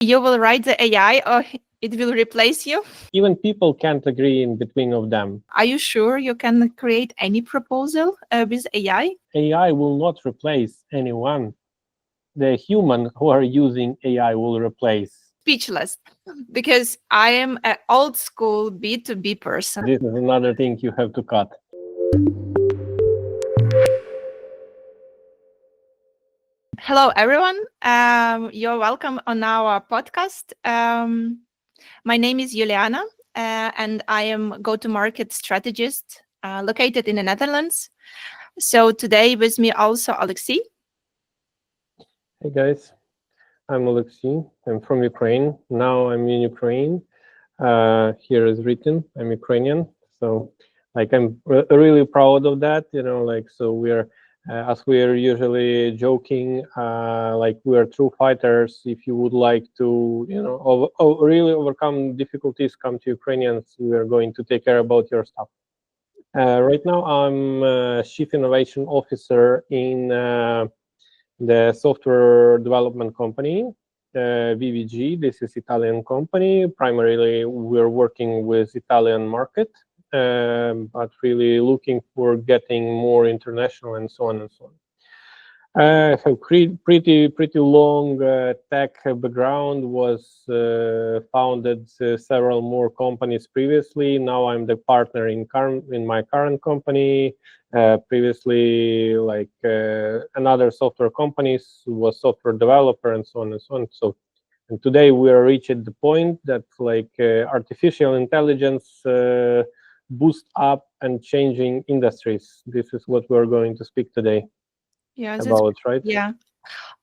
You will write the AI or it will replace you? Even people can't agree in between of them. Are you sure you can create any proposal with AI? AI will not replace anyone. The human who are using AI will replace. Speechless, because I am an old school B2B person. This is another thing you have to cut. Hello, everyone. You're welcome on our podcast. My name is Juliana, and I am go-to-market strategist located in the Netherlands. So today with me also Oleksii. Hey guys, I'm Oleksii. I'm from Ukraine. Now I'm in Ukraine. Here is written, I'm Ukrainian. So I'm really proud of that, so we're, as we are usually joking, we're true fighters. If you would like to, really overcome difficulties, come to Ukrainians. We are going to take care about your stuff. Right now, I'm Chief Innovation Officer in the software development company, VVG. This is Italian company. Primarily, we're working with Italian market, but really looking for getting more international and so on and so on. So pretty long tech background. Was founded several more companies previously. Now I'm the partner in my current company. Previously, another software companies, was software developer and so on and so on. So, and today we are reached the point that artificial intelligence boost up and changing industries. This is what we're going to speak today. Yeah, About, right? Yeah.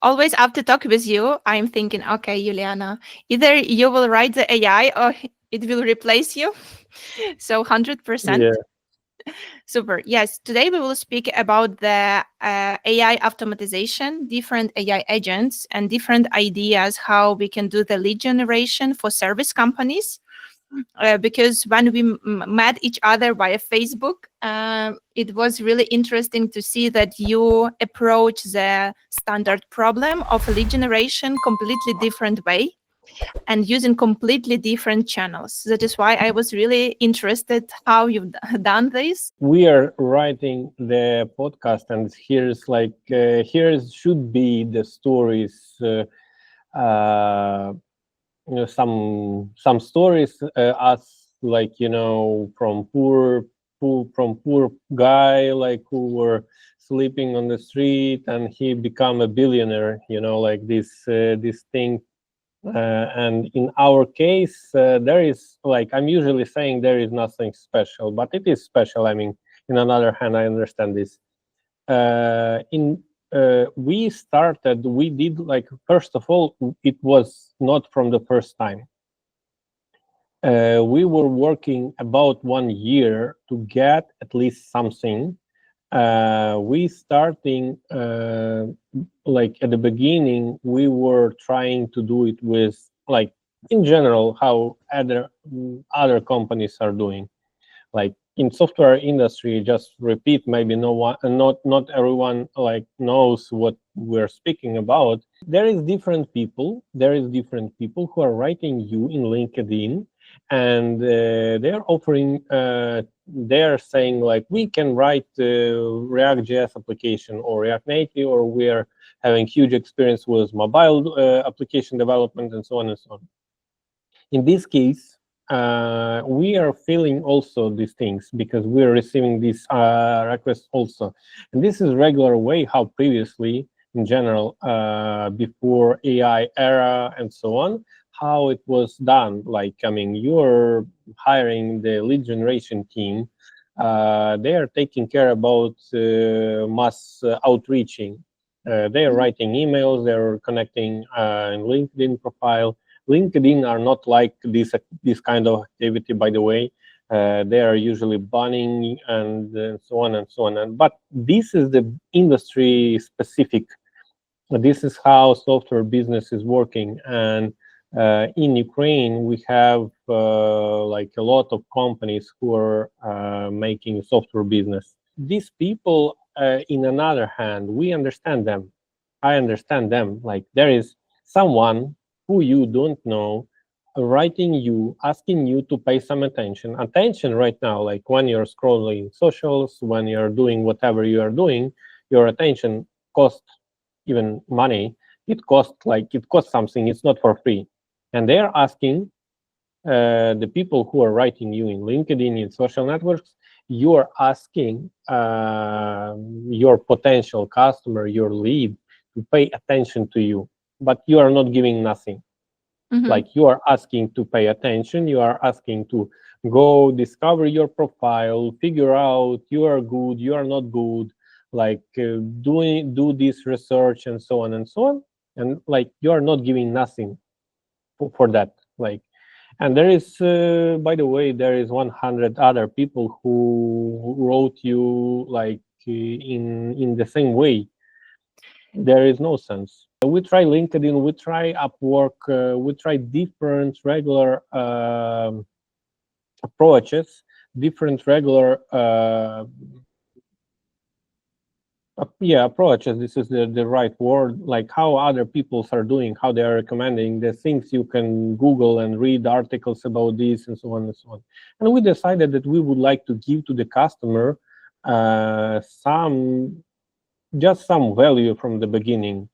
Always after talk with you, I'm thinking, okay, Juliana, either you will write the AI or it will replace you. So 100%. Yeah. Super. Yes. Today we will speak about the AI automatization, different AI agents, and different ideas how we can do the lead generation for service companies. Because when we met each other via Facebook, it was really interesting to see that you approach the standard problem of lead generation completely different way and using completely different channels. That is why I was really interested how you've done this. We are writing the podcast, and here should be the stories. Some stories, us from poor guy who were sleeping on the street and he become a billionaire. This thing. And in our case, there is I'm usually saying there is nothing special, but it is special. I mean, in another hand, I understand this. We did first of all, it was not from the first time. We were working about 1 year to get at least something. We starting at the beginning, we were trying to do it with in general how other companies are doing. In software industry, just repeat, maybe not everyone knows what we're speaking about. There is different people who are writing you in LinkedIn, and they're offering they're saying we can write React.js application or React Native, or we are having huge experience with mobile application development and so on and so on. In this case, we are feeling also these things because we are receiving these requests also. And this is regular way how previously, in general, before AI era and so on, how it was done. You're hiring the lead generation team. They are taking care about mass outreaching. They are writing emails, they're connecting in LinkedIn profile. LinkedIn are not like this kind of activity, by the way. They are usually banning and so on and so on. But this is the industry specific. This is how software business is working. And in Ukraine, we have a lot of companies who are making software business. These people, in another hand, we understand them. I understand them. There is someone who you don't know writing you, asking you to pay some attention. Attention right now, like when you're scrolling socials, when you're doing whatever you are doing, your attention costs even money. It costs something. It's not for free, and they are asking the people who are writing you in LinkedIn, in social networks, you are asking your potential customer, your lead, to pay attention to you, but you are not giving nothing. Mhm. Like you are asking to pay attention, you are asking to go discover your profile, figure out you are good, you are not good, like do this research and so on and so on, and like you are not giving nothing for that. Like, and there is, by the way, there is 100 other people who wrote you like in the same way. There is no sense. We try LinkedIn, we try Upwork, we try different regular approaches, different regular yeah, approaches. This is the right word. Like how other peoples are doing, how they are recommending the things you can Google and read articles about this and so on and so on. And we decided that we would like to give to the customer some just some value from the beginning.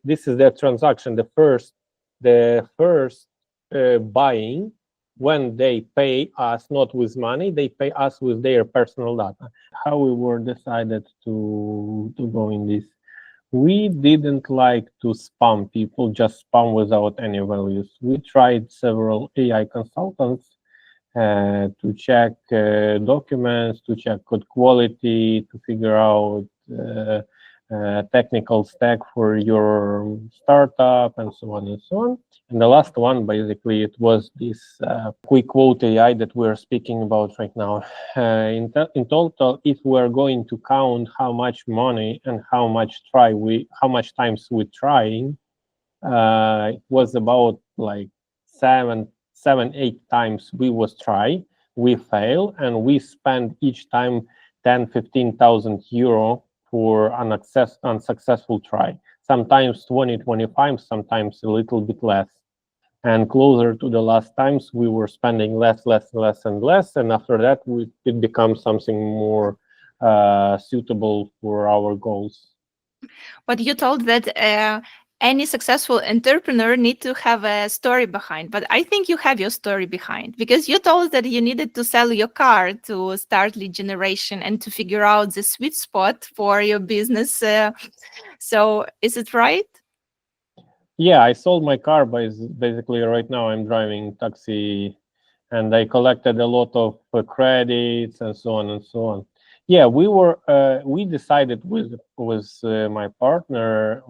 This is the transaction, the first buying. When they pay us not with money, they pay us with their personal data. How we were decided to go in this. We didn't like to spam people, just spam without any values. We tried several AI consultants to check documents, to check code quality, to figure out technical stack for your startup, and so on and so on. And the last one, basically, it was this quick quote AI that we're speaking about right now. In total, if we're going to count how much money and how much times we trying, it was about like seven, 8 times we was try, we fail, and we spend each time 10, 15,000 euro for an unsuccessful try. Sometimes 20, 25, sometimes a little bit less. And closer to the last times, we were spending less, less, less, and less. And after that, it becomes something more suitable for our goals. But you told that any successful entrepreneur need to have a story behind. But I think you have your story behind because you told that you needed to sell your car to start lead generation and to figure out the sweet spot for your business. So is it right? Yeah, I sold my car, basically right now I'm driving taxi, and I collected a lot of credits and so on and so on. Yeah, we decided with my partner,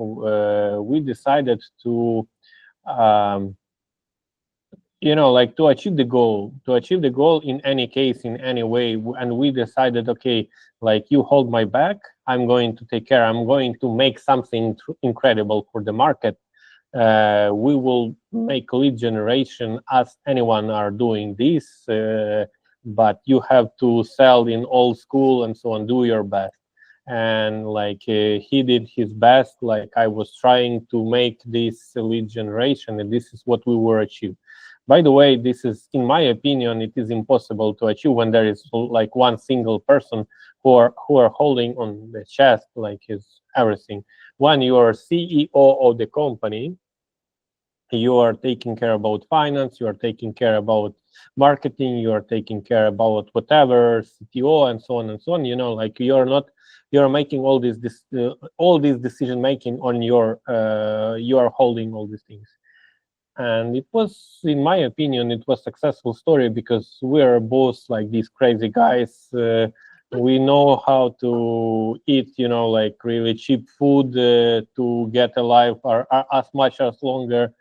we decided to um, like to achieve the goal in any case, in any way. And we decided, okay, like you hold my back, I'm going to take care, I'm going to make something incredible for the market. We will make lead generation as anyone are doing this, but you have to sell in old school and so on, do your best. And like he did his best, like I was trying to make this lead generation, and this is what we were achieved. By the way, this is, in my opinion, it is impossible to achieve when there is like one single person who are holding on the chest like his everything. When you are CEO of the company, you are taking care about finance, you are taking care about marketing, you are taking care about whatever CTO and so on and so on. Like you're making all this decision making on you are holding all these things. And it was, in my opinion, it was successful story because we're both like these crazy guys. We know how to eat, like really cheap food to get alive or as much as longer.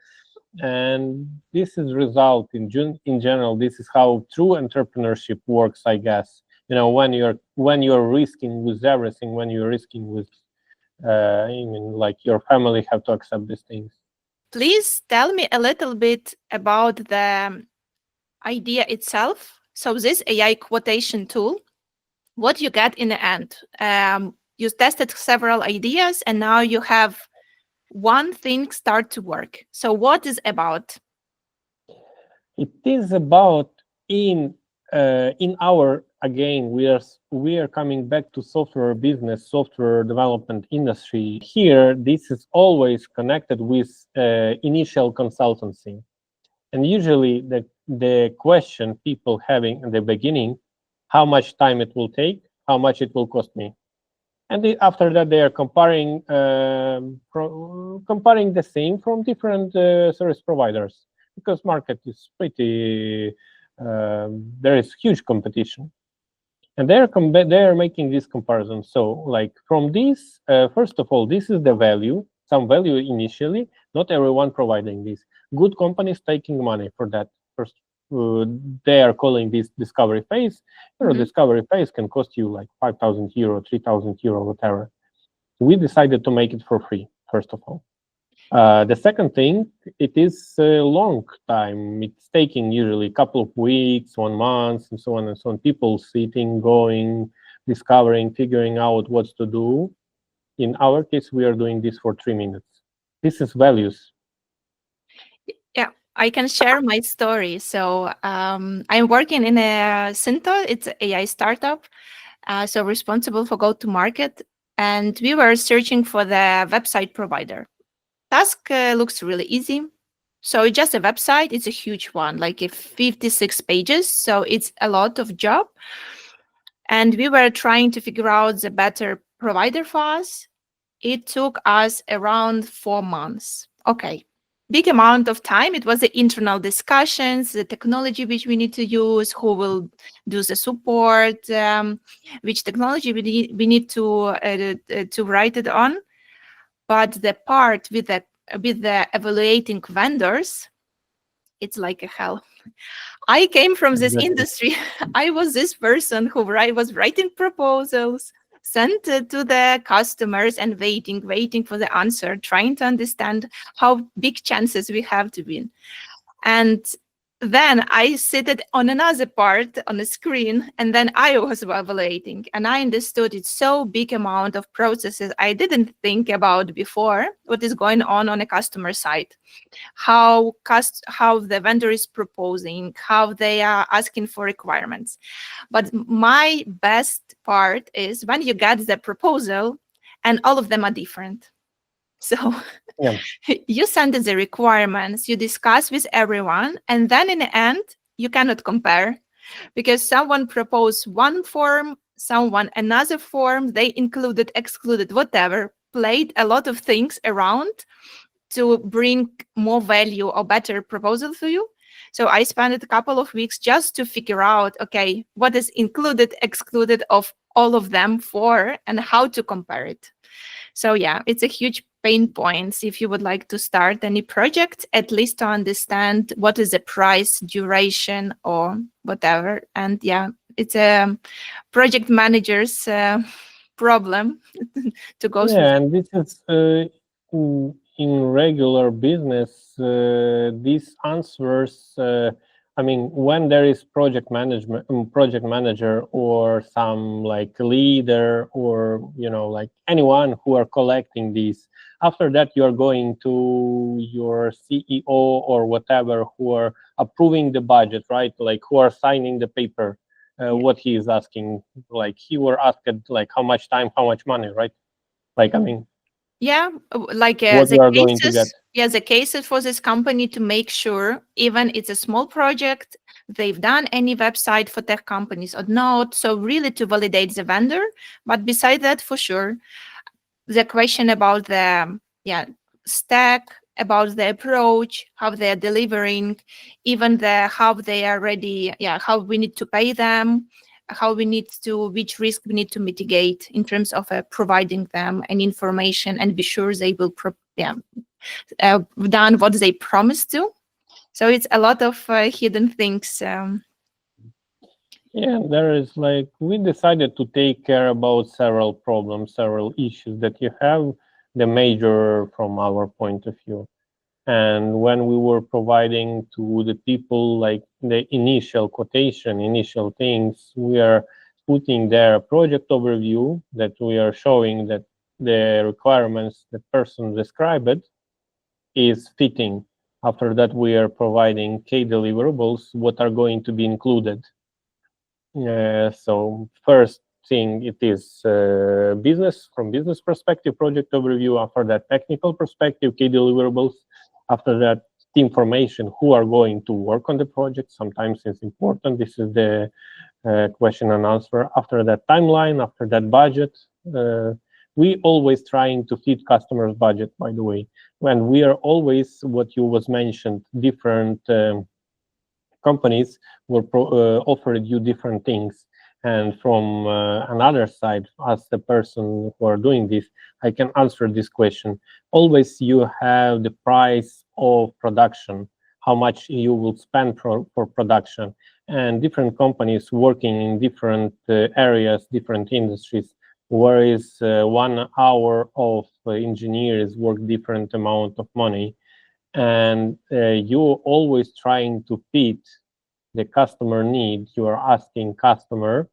And this is result in general. This is how true entrepreneurship works, I guess. When you're risking with everything, when you're risking with even like your family have to accept these things. Please tell me a little bit about the idea itself. So this AI quotation tool, what you get in the end. You tested several ideas and now you have one thing start to work. So what is about? It is about in our, again, we are coming back to software business, software development industry. Here, this is always connected with initial consultancy, and usually the question people having in the beginning, how much time it will take, how much it will cost me, and after that they are comparing the same from different service providers, because market is pretty there is huge competition, and they are making this comparison. So like from this, first of all, this is the value, some value initially. Not everyone providing this. Good companies taking money for that first. uh, they are calling this discovery phase. Mhm. Discovery phase can cost you like 5,000 euro, 3,000 euro, whatever. We decided to make it for free, first of all. The second thing, it is a long time. It's taking usually a couple of weeks, 1 month, and so on and so on. People sitting, going, discovering, figuring out what to do. In our case, we are doing this for 3 minutes. This is values. Yeah, I can share my story. So I'm working in a Synto. It's an AI startup. So responsible for go to market, and we were searching for the website provider. Task looks really easy. So it's just a website. It's a huge one, like a 56 pages. So it's a lot of job. And we were trying to figure out the better provider for us. It took us around 4 months. Okay. Big amount of time. It was the internal discussions, the technology which we need to use, who will do the support, which technology we need to write it on. But the part with the evaluating vendors, it's like a hell. I came from this Exactly. industry. I was this person who was writing proposals, sent it to the customers and waiting for the answer, trying to understand how big chances we have to win. And then I sit on another part on the screen, and then I was evaluating, and I understood it's so big amount of processes I didn't think about before. What is going on a customer side? How the vendor is proposing, how they are asking for requirements. But my best part is when you get the proposal, and all of them are different. So Yeah. you send the requirements, you discuss with everyone, and then in the end, you cannot compare because someone proposed one form, someone another form, they included, excluded, whatever, played a lot of things around to bring more value or better proposal for you. So I spent a couple of weeks just to figure out, okay, what is included, excluded of all of them for, and how to compare it. So yeah, it's a huge pain point if you would like to start any project, at least to understand what is the price, duration, or whatever. And yeah, it's a project manager's problem to go through. Yeah, and this is in regular business. These answers. I mean, when there is project management, project manager, or some like leader, or like anyone who are collecting these. After that, you are going to your CEO or whatever who are approving the budget, right? Like who are signing the paper. Yeah. What he is asking, like he were asked, like how much time, how much money, right? Like, I mean, Yeah, like what the you are going to get. cases, yeah, the cases for this company to make sure, even it's a small project, they've done any website for tech companies or not. So really to validate the vendor. But beside that, for sure, the question about the stack, about the approach, how they are delivering, even the how they are ready, how we need to pay them, how we need to which risk we need to mitigate in terms of providing them an information and be sure they will done what they promised to. So it's a lot of hidden things. Yeah, there is like, we decided to take care about several problems, several issues that you have, the major from our point of view. And when we were providing to the people like the initial quotation, initial things, we are putting there a project overview that we are showing that the requirements the person described is fitting. After that, we are providing key deliverables, what are going to be included. So first thing, it is business, from business perspective, project overview. After that, technical perspective, key deliverables. After that, team formation, who are going to work on the project. Sometimes it's important. This is the question and answer. After that, timeline. After that, budget. We always trying to fit customers' budget, by the way. When we are always, what you was mentioned, different companies will offer you different things. And from another side, as the person who are doing this, I can answer this question. Always you have the price of production, how much you will spend for production. And different companies working in different areas, different industries, whereas 1 hour of engineers work different amount of money. And you're always trying to fit the customer need. You are asking customer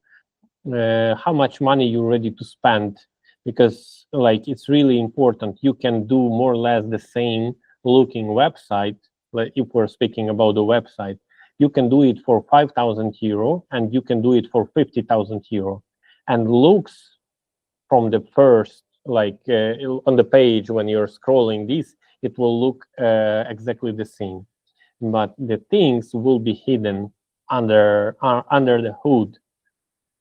how much money you're ready to spend, because like it's really important. You can do more or less the same looking website. Like if we're speaking about the website, you can do it for 5,000 euro and you can do it for 50,000 euro, and looks from the first, like on the page when you're scrolling this, it will look exactly the same, but the things will be hidden under the hood.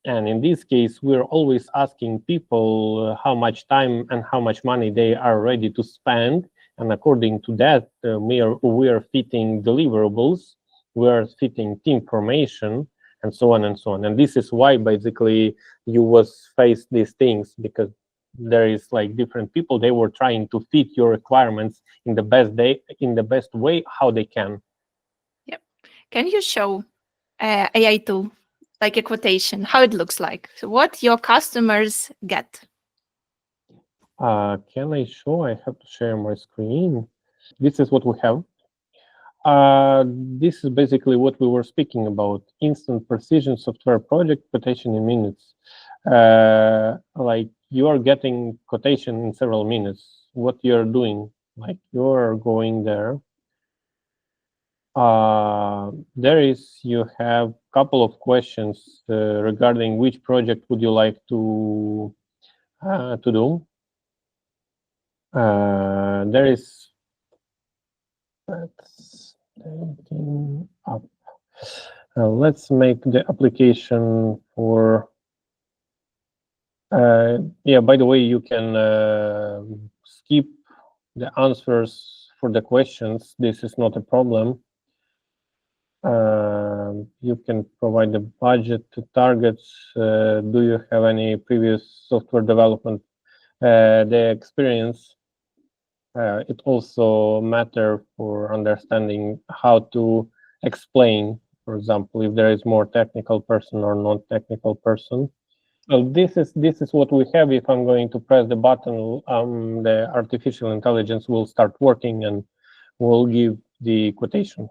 And in this case, we're always asking people how much time and how much money they are ready to spend, and according to that, we are fitting deliverables, we are fitting team formation, and so on and so on. And this is why basically you was faced these things, because there is like different people, they were trying to fit your requirements in the best way how they can. Yep. Can you show AI tool, like a quotation, how it looks like? So what your customers get? Can I show? I have to share my screen. This is what we have. This is basically what we were speaking about: instant precision software project quotation in minutes. Like you are getting quotation in several minutes. What you're doing, like you're going there. There is, you have a couple of questions regarding which project would you like to do. There is, let's taking up. Let's make the application for. Yeah, by the way, you can skip the answers for the questions. This is not a problem. You can provide the budget to targets. Do you have any previous software development? The experience. It also matter for understanding how to explain, for example, if there is more technical person or non-technical person. Well, this is what we have. If I'm going to press the button, the artificial intelligence will start working and will give the quotation.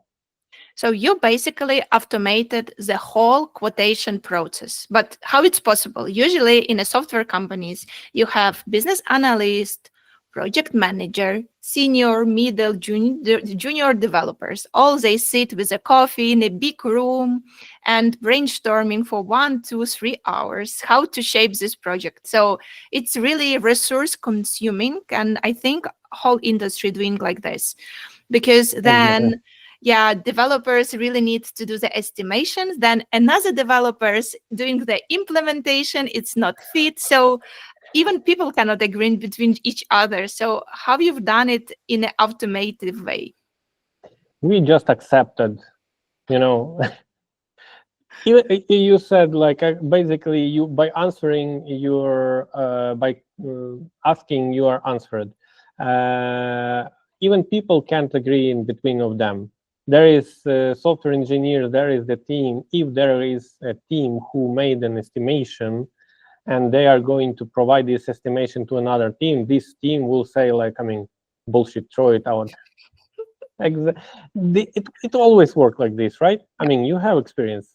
So you basically automated the whole quotation process. But how it's possible? Usually in a software companies, you have business analyst, project manager, senior, middle, junior developers. All they sit with a coffee in a big room and brainstorming for 1, 2, 3 hours how to shape this project. So it's really resource consuming, and I think whole industry doing like this, because Exactly. then yeah, developers really need to do the estimations, then another developers doing the implementation, it's not fit, so even people cannot agree between each other. So how you've done it in an automated way? We just accepted, you know. You said like basically you by answering your by asking you are answered. Uh, Even people can't agree in between of them. There is software engineer, there is the team. If there is a team who made an estimation and they are going to provide this estimation to another team, this team will say like, I mean, bullshit, throw it out. It always worked like this, right? I Yeah. mean, you have experience,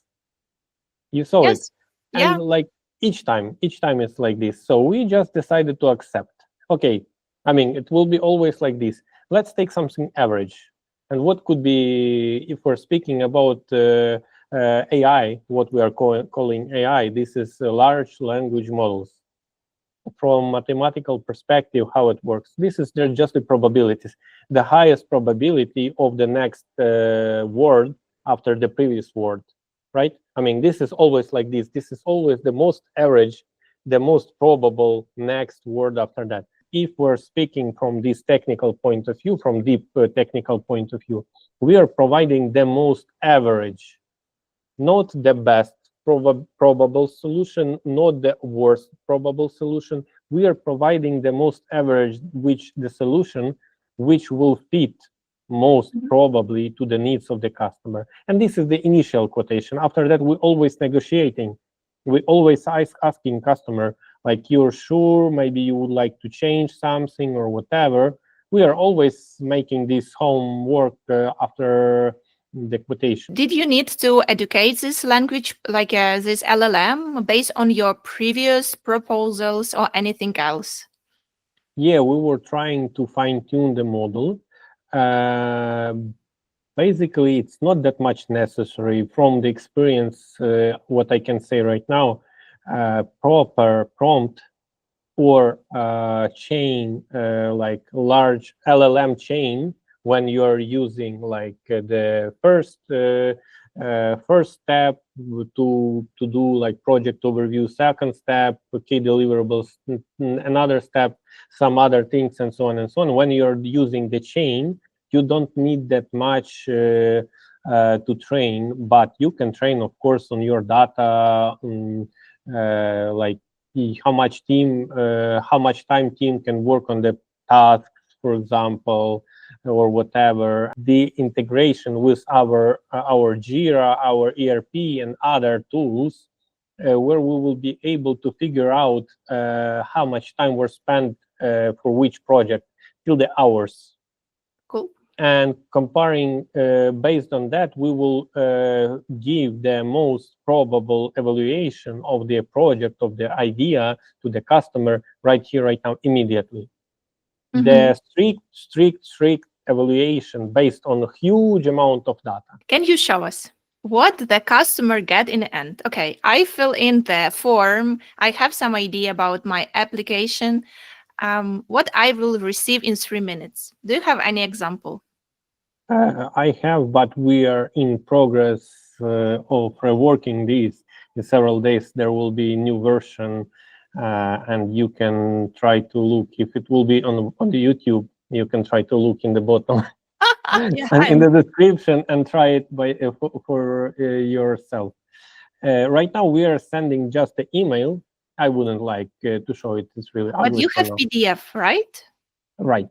you saw it, Yes. and Yeah. like each time it's like this. So we just decided to accept. Okay, I mean, it will be always like this. Let's take something average. And what could be, if we're speaking about AI, what we are calling AI, this is large language models. From mathematical perspective, how it works, this is just the probabilities. The highest probability of the next word after the previous word, right? I mean, this is always like this. This is always the most average, the most probable next word after that. If we're speaking from this technical point of view, from deep technical point of view, we are providing the most average, not the best probable solution, not the worst probable solution. We are providing the most average, which the solution which will fit most Mhm. probably to the needs of the customer. And this is the initial quotation. After that, we're always negotiating. We always asking customer, like, you're sure maybe you would like to change something or whatever. We are always making this homework after the quotation. Did you need to educate this language, like this LLM, based on your previous proposals or anything else? Yeah, we were trying to fine tune the model. Uh, Basically, it's not that much necessary from the experience. What I can say right now, proper prompt or chain, like large LLM chain, when you're using like the first step to do like project overview, second step key deliverables, another step some other things, and so on and so on. When you're using the chain, you don't need that much to train, but you can train, of course, on your data, like how much time team can work on the tasks, for example, or whatever. The integration with our Jira, our ERP, and other tools, where we will be able to figure out how much time we're spent for which project till the hours. Cool. And comparing based on that, we will give the most probable evaluation of the project, of the idea, to the customer right here, right now, immediately. Mhm. The strict evaluation based on a huge amount of data. Can you show us what the customer get in the end? Okay, I fill in the form. I have some idea about my application. What I will receive in 3 minutes. Do you have any example? I have, but we are in progress of reworking these. In several days, there will be new version, and you can try to look. If it will be on the YouTube, you can try to look in the bottom Yeah, and in the description and try it by for yourself. Right now, we are sending just the email. I wouldn't like to show it. It's really but ugly you for have now. PDF, right? Right.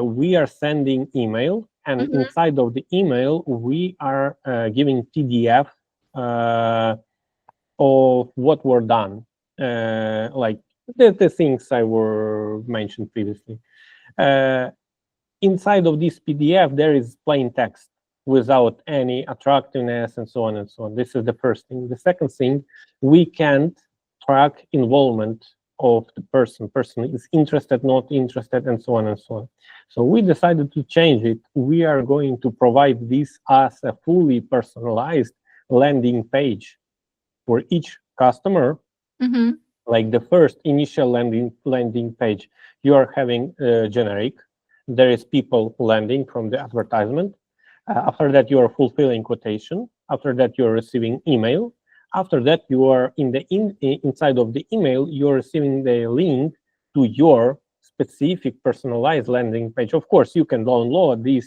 We are sending email, and Mhm. inside of the email, we are giving PDF of what were done, like the things I were mentioned previously. Uh, Inside of this PDF, there is plain text without any attractiveness and so on and so on. This is the first thing. The second thing, we can't track involvement of the person. Person is interested, not interested, and so on and so on. So we decided to change it. We are going to provide this as a fully personalized landing page for each customer, Mhm. like the first initial landing page. You are having generic. There is people landing from the advertisement. After that, you are fulfilling quotation. After that, you are receiving email. After that, you are inside of the email, you are receiving the link to your specific personalized landing page. Of course, you can download this,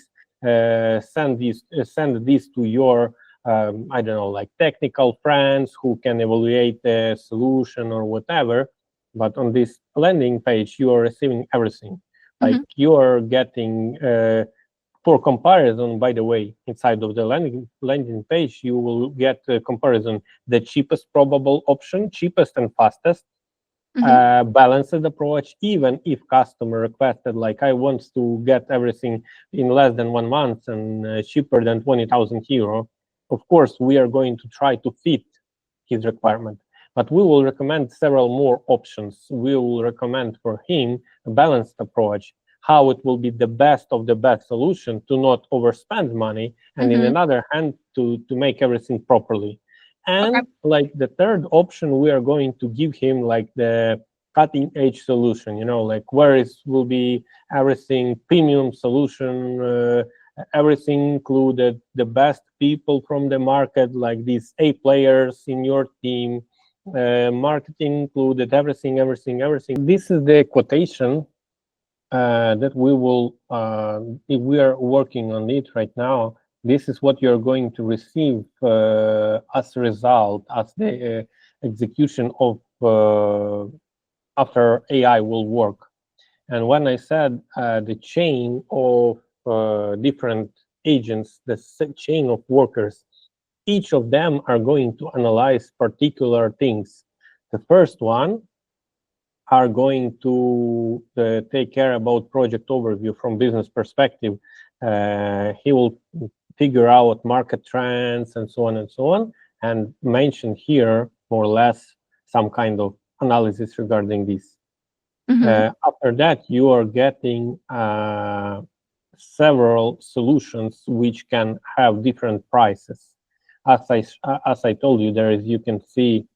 send this to your I don't know, like technical friends who can evaluate the solution or whatever. But on this landing page, you are receiving everything. Like Mhm. you are getting, for comparison, by the way, inside of the landing page, you will get a comparison, the cheapest probable option, cheapest and fastest, Mhm. balanced approach. Even if customer requested, like, I want to get everything in less than 1 month and cheaper than €20,000, of course we are going to try to fit his requirement. but we will recommend several more options. We will recommend for him a balanced approach, how it will be the best of the best solution to not overspend money, and in Mm-hmm. another hand to make everything properly. Okay. And like the third option, we are going to give him like the cutting edge solution, like where it will be everything premium solution, everything included, the best people from the market, like these A players in your team, marketing included, everything, everything, everything. This is the quotation that we will, if we are working on it right now, this is what you're going to receive as a result, as the execution of after AI will work. And when I said the chain of different agents, the chain of workers, each of them are going to analyze particular things. The first one are going to take care about project overview from business perspective. He will figure out market trends and so on and so on, and mention here more or less some kind of analysis regarding this. Mm-hmm. After that, you are getting several solutions which can have different prices. As I told you, there is, you can see,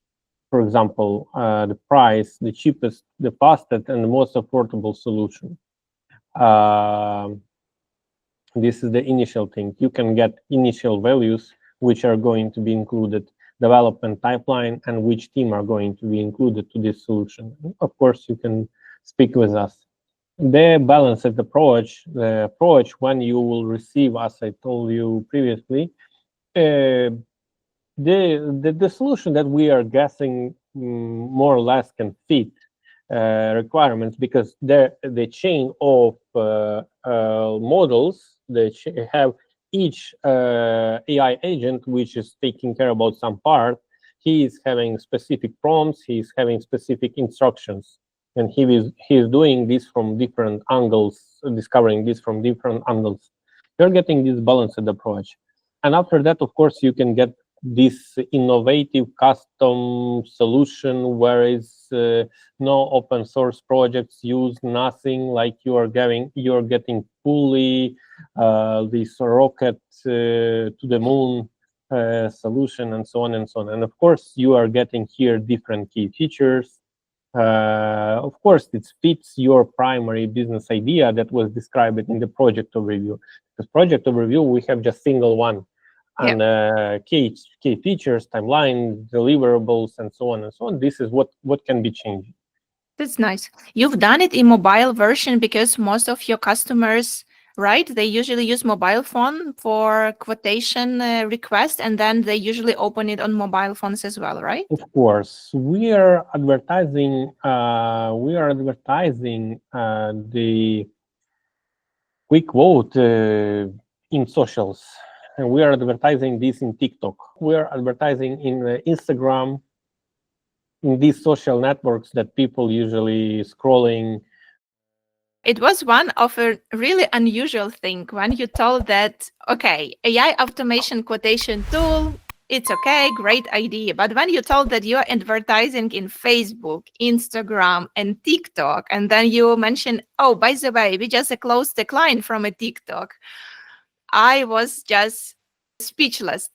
for example, the price, the cheapest, the fastest, and the most affordable solution. Um this is the initial thing. You can get initial values which are going to be included, development pipeline, and which team are going to be included to this solution. Of course, you can speak with us. The balanced approach, the approach when you will receive, as I told you previously, uh, the solution that we are guessing more or less can fit requirements, because the chain of models, they have each AI agent which is taking care about some part. He is having specific prompts, he is having specific instructions, and he is doing this from different angles, discovering this from different angles. You're getting this balanced approach. And after that, of course, you can get this innovative custom solution where is no open source projects use nothing, like you're getting fully this rocket to the moon solution, and so on and so on. And of course, you are getting here different key features. Of course, it fits your primary business idea that was described in the project overview. Because project overview, we have just single one, Yeah. and key features, timeline, deliverables, and so on and so on. This is what can be changed. That's nice. You've done it in mobile version because most of your customers, right? They usually use mobile phone for quotation request, and then they usually open it on mobile phones as well, right? Of course, we are advertising. The quick quote in socials, and we are advertising this in TikTok. We are advertising in Instagram, in these social networks that people usually scrolling. It was one of a really unusual thing when you told that, okay, AI automation quotation tool, it's okay, great idea. But when you told that you're advertising in Facebook, Instagram, and TikTok, and then you mentioned, oh, by the way, we just closed the client from a TikTok, I was just speechless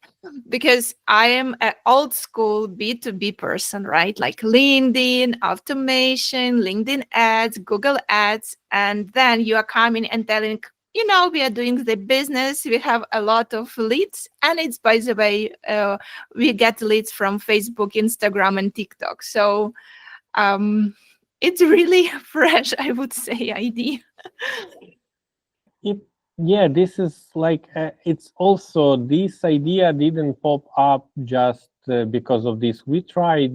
because I am an old school B2B person, right? Like LinkedIn, automation, LinkedIn ads, Google ads. And then you are coming and telling, we are doing the business. We have a lot of leads. And it's, by the way, we get leads from Facebook, Instagram, and TikTok. So it's really fresh, I would say, idea. It, yeah, this is like it's also, this idea didn't pop up just because of this. We try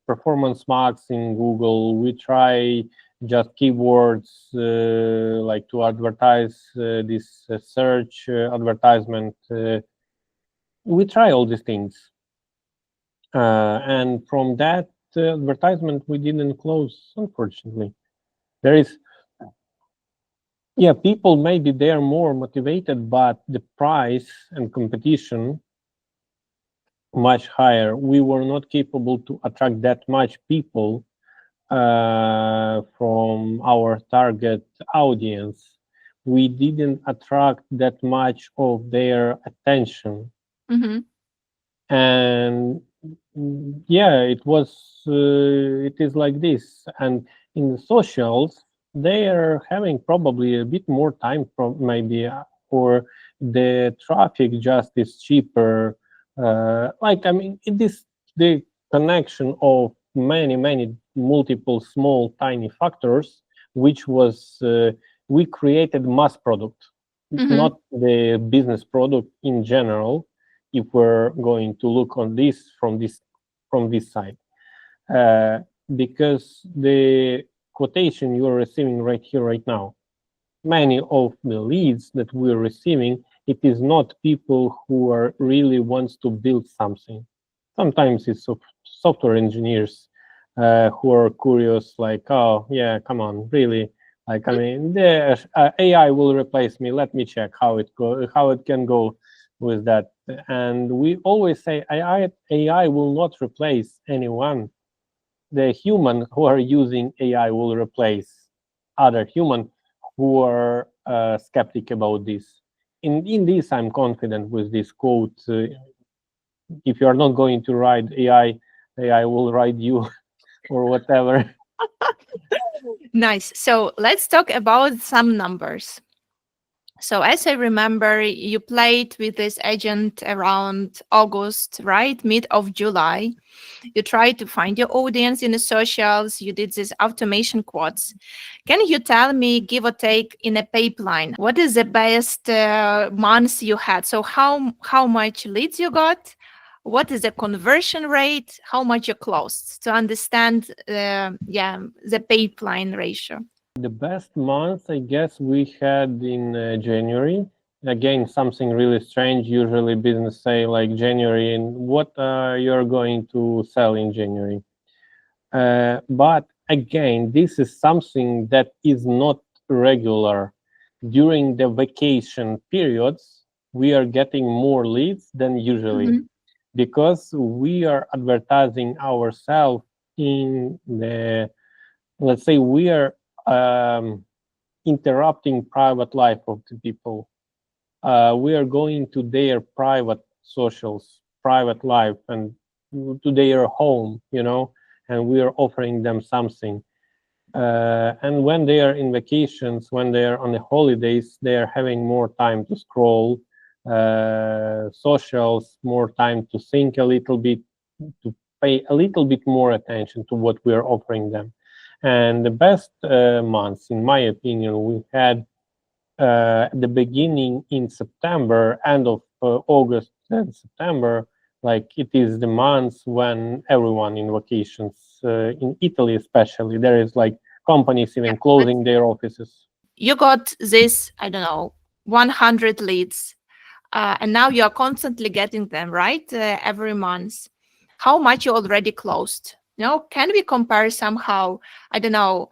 performance max in Google. We try just keywords like to advertise this search advertisement. We try all these things, and from that advertisement we didn't close, unfortunately. There is, yeah, people maybe they are more motivated, but the price and competition much higher. We were not capable to attract that much people from our target audience. We didn't attract that much of their attention. Mm-hmm. And yeah, it is like this. And in the socials, they are having probably a bit more time from maybe, or the traffic just is cheaper. Like, I mean, it is the connection of many multiple small tiny factors, which was we created mass product, Mm-hmm. not the business product in general, if we're going to look on this from this side, uh, because the quotation you are receiving right here right now, many of the leads that we're receiving, it is not people who are really wants to build something. Sometimes it's software engineers who are curious, like, oh yeah, come on, really, like, I mean, the AI will replace me, let me check how it can go with that. And we always say AI will not replace anyone. The human who are using AI will replace other human who are skeptic about this. In this, I'm confident with this quote. If you are not going to ride AI, AI will ride you or whatever. Nice. So let's talk about some numbers. So as I remember, you played with this agent around August, right? Mid of July. You tried to find your audience in the socials. You did these automation quads. Can you tell me, give or take, in a pipeline, what is the best months you had? So how much leads you got? What is the conversion rate? How much you closed to understand, the pipeline ratio? The best month, I guess, we had in January. Again, something really strange. Usually, business say like January, and what you're going to sell in January. But again, this is something that is not regular. During the vacation periods, we are getting more leads than usually Mhm. because we are advertising ourselves in the, let's say, we are um, interrupting private life of the people. We are going to their private socials, private life, and to their home, and we are offering them something. And when they are in vacations, when they are on the holidays, they are having more time to scroll socials, more time to think a little bit, to pay a little bit more attention to what we are offering them. And the best months, in my opinion, we had at the beginning in September, end of August and September, like it is the months when everyone in vacations, in Italy especially, there is like companies Yeah, even let's closing their offices. you got this, I don't know, 100 leads, and now you are constantly getting them, right? Every month. How much you already closed? Can we compare somehow? I don't know.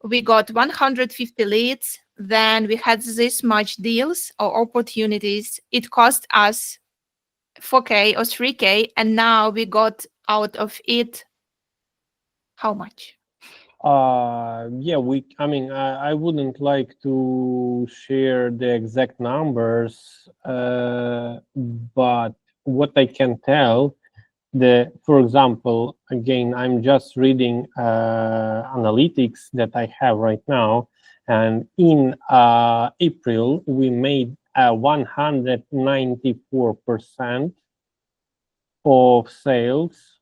We got 150 leads, then we had this much deals or opportunities. It cost us 4K or 3K, and now we got out of it how much? Yeah, I mean, I wouldn't like to share the exact numbers, but what I can tell, for example, again, I'm just reading analytics that I have right now, and in April we made 194% of sales.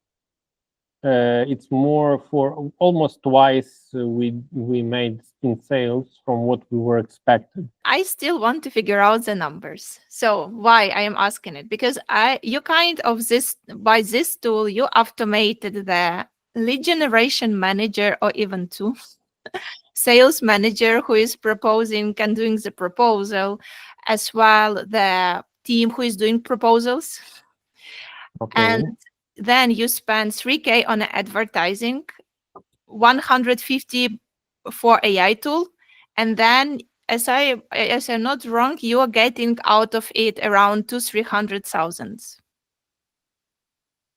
It's more for almost twice we made in sales from what we were expected. I still want to figure out the numbers. So why I am asking it? Because you kind of this by this tool you automated the lead generation manager or even two sales manager who is proposing and doing the proposal, as well the team who is doing proposals, and Okay. then you spend 3K on advertising, 150 for AI tool, and then as I'm not wrong, you are getting out of it around 200,000-300,000.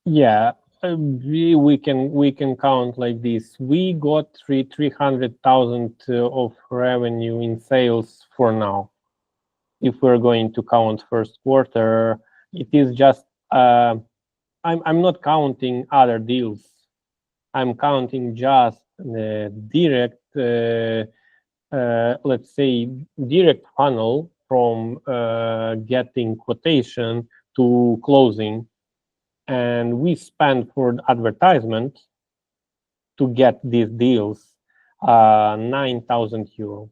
Yeah, we can count like this. We got 300,000 of revenue in sales for now. If we're going to count first quarter, it is just I'm not counting other deals. I'm counting just the direct, let's say, direct funnel from getting quotation to closing, and we spend for advertisement to get these deals 9,000 euro,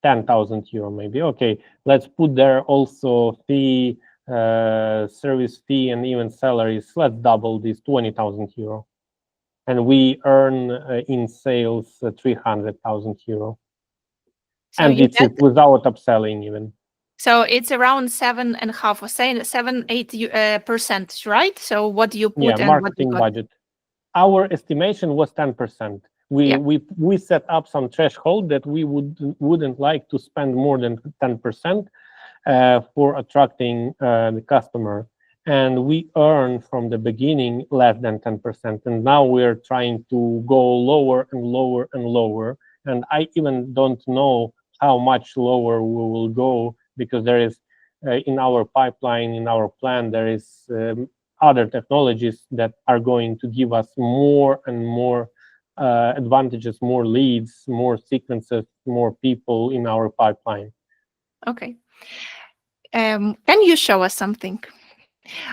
10,000 euro maybe. Okay, let's put there also fee, service fee, and even salaries. Let's double this 20,000 euro. And we earn in sales 300,000 euro. So And you it's get, without upselling even. so it's around 7.5 or say 7-8 percent, right? So what you Yeah, put and what you marketing got. budget. Our estimation was 10%. We Yeah. we we set up some threshold that we wouldn't like to spend more than 10% for attracting the customer, and we earn from the beginning less than 10%, and now we're trying to go lower and lower and lower, and I even don't know how much lower we will go, because there is in our pipeline, in our plan, there is other technologies that are going to give us more and more advantages, more leads, more sequences, more people in our pipeline. Okay. Can you show us something?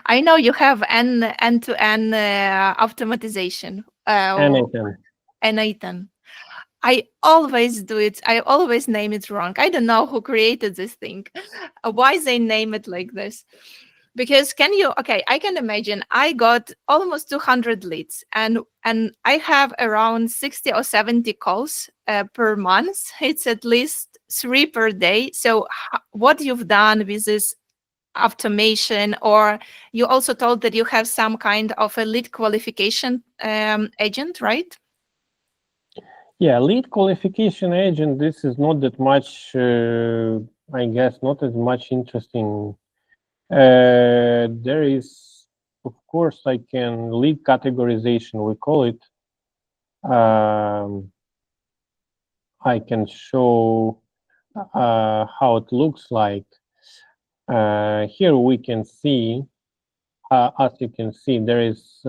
I know you have an end-to-end automatization. Anything. And Ethan, I always do it. I always name it wrong. I don't know who created this thing. Why they name it like this? Because can you? Okay, I can imagine. I got almost 200 leads, and I have around 60 or 70 calls per month. It's at least 3 per day. So what you've done with this automation, or you also told that you have some kind of a lead qualification agent, right? Yeah, lead qualification agent, this is not that much, I guess, not as much interesting. There is, of course, I can lead categorization, we call it. Um, I can show how it looks like. Here we can see, as you can see, there is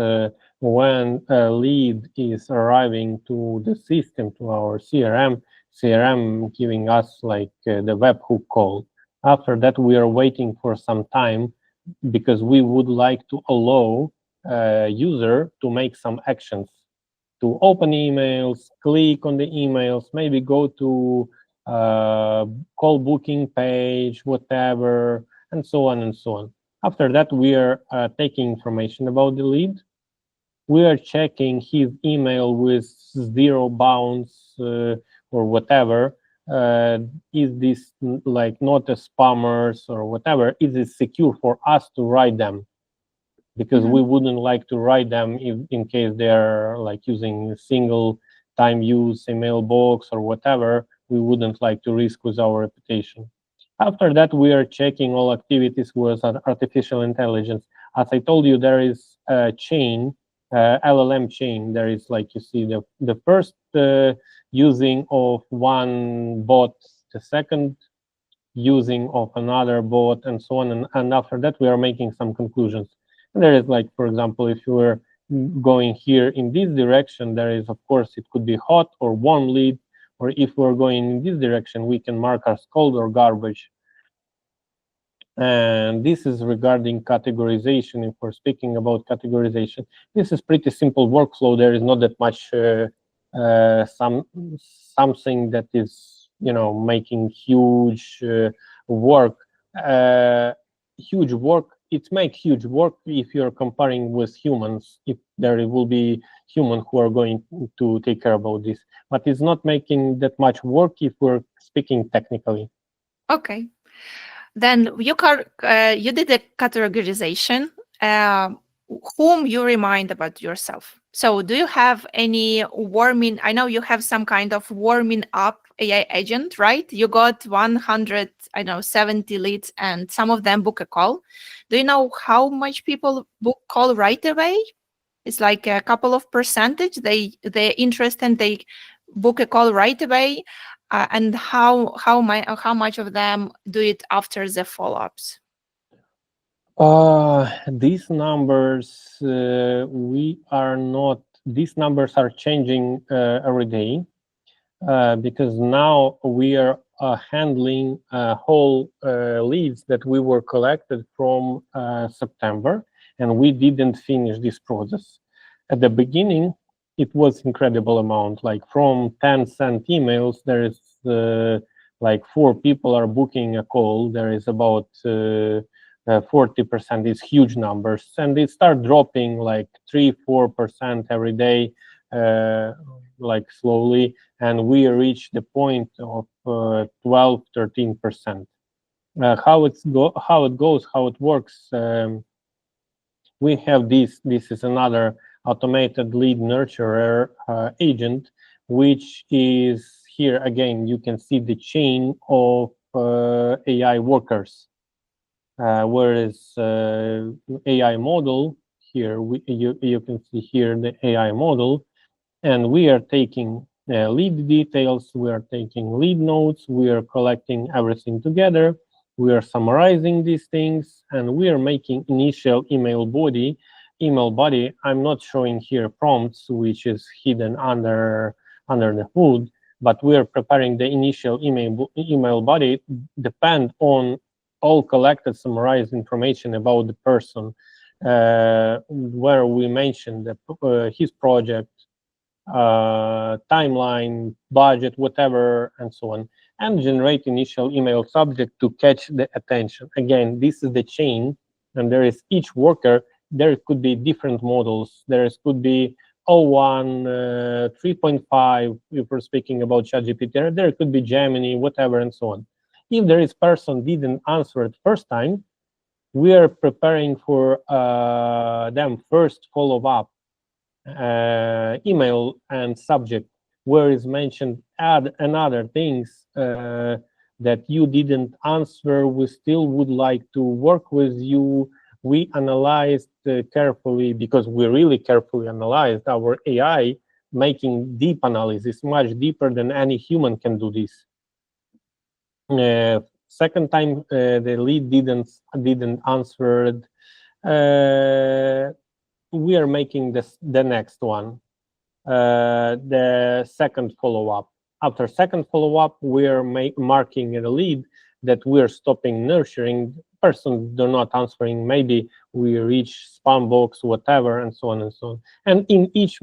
when a lead is arriving to the system, to our CRM giving us like the webhook call. After that, we are waiting for some time, because we would like to allow user to make some actions, to open emails, click on the emails, maybe go to call booking page, whatever, and so on and so on. After that, we are taking information about the lead. We are checking his email with zero bounce or whatever. Is this like not a spammers or whatever? Is it secure for us to write them? Because we Mhm. wouldn't like to write them if, in case they're like using single time use email box or whatever. We wouldn't like to risk with our reputation. After that, we are checking all activities with artificial intelligence. As I told you, there is a chain, LLM chain. There is, like you see, the first using of one bot, the second using of another bot, and so on. And after that, we are making some conclusions. And there is, like, for example, if you were going here in this direction, there is, of course, it could be hot or warm lead. Or if we're going in this direction, we can mark as cold or garbage. And this is regarding categorization. If we're speaking about categorization, this is pretty simple workflow. There is not that much something that is, making work. Huge work. It makes huge work if you're comparing with humans. If there will be human who are going to take care about this, but it's not making that much work if we're speaking technically. Okay. Then you did a categorization. Uh, whom you remind about yourself? So do you have any warming? I know you have some kind of warming up AI agent, right? You got 100, I don't know, 70 leads and some of them book a call. Do you know how much people book call right away? It's like a couple of percentage. They're interested and they book a call right away. And how much of them do it after the follow-ups? These numbers, we are not, these numbers are changing every day because now we are handling whole leads that we were collected from September, and we didn't finish this process. At the beginning, it was incredible amount, like from 10 sent emails, there is like 4 people are booking a call. There is about 40% is huge numbers, and they start dropping like 3-4% every day, like slowly, and we reach the point of 12-13%. How it goes, how it works. We have this is another automated lead nurturer agent, which is here again. You can see the chain of AI workers. Whereas AI model here, you can see here the AI model, and we are taking lead details, we are taking lead notes, we are collecting everything together, we are summarizing these things, and we are making initial email body. Email body, I'm not showing here prompts, which is hidden under the hood, but we are preparing the initial email body, depend on all collected summarized information about the person, where we mentioned his project, timeline, budget, whatever, and so on, and generate initial email subject to catch the attention. Again, this is the chain, and there is each worker. There could be different models. There could be O1, 3.5, if we're speaking about ChatGPT. There could be Gemini, whatever, and so on. If there is person didn't answer it first time, we are preparing for them first follow-up email and subject, where is mentioned add another things that you didn't answer. We still would like to work with you. We analyzed carefully, because we really carefully analyzed our AI, making deep analysis, much deeper than any human can do this. Second time the lead didn't answer it. We are making the next one, the second follow-up. After second follow-up, we are marking a lead that we are stopping nurturing. Person do not answering, maybe we reach spam box, whatever, and so on and so on. And in each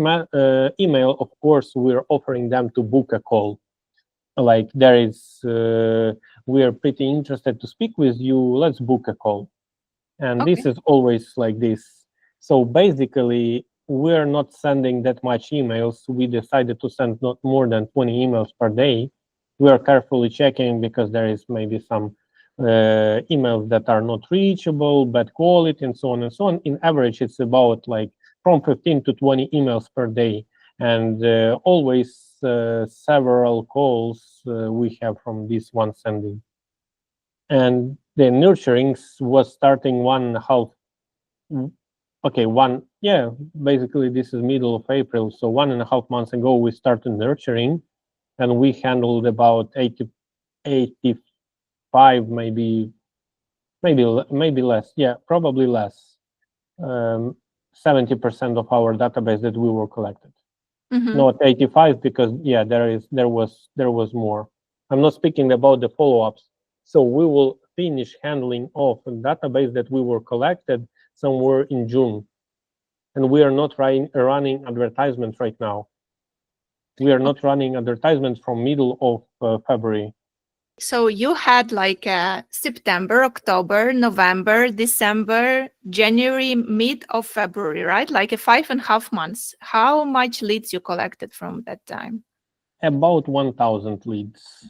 email, of course, we're offering them to book a call. Like there is, we are pretty interested to speak with you, let's book a call. And Okay. this is always like this. So basically, we're not sending that much emails. We decided to send not more than 20 emails per day. We are carefully checking, because there is maybe some emails that are not reachable, bad quality, and so on and so on. In average, it's about like from 15 to 20 emails per day. And always several calls we have from this one sending. And the nurturing was starting 1.5, okay, basically this is middle of April, so 1.5 months ago we started nurturing, and we handled about 85, maybe less, probably less, 70% of our database that we were collected. Mm-hmm. Not 85, because there was more. I'm not speaking about the follow-ups. So we will finish handling of a database that we were collected somewhere in June, and we are not running advertisements right now. We are not running advertisements from middle of February. So you had like September, October, November, December, January, mid of February, right? Like a 5.5 months. How much leads you collected from that time? About 1,000 leads.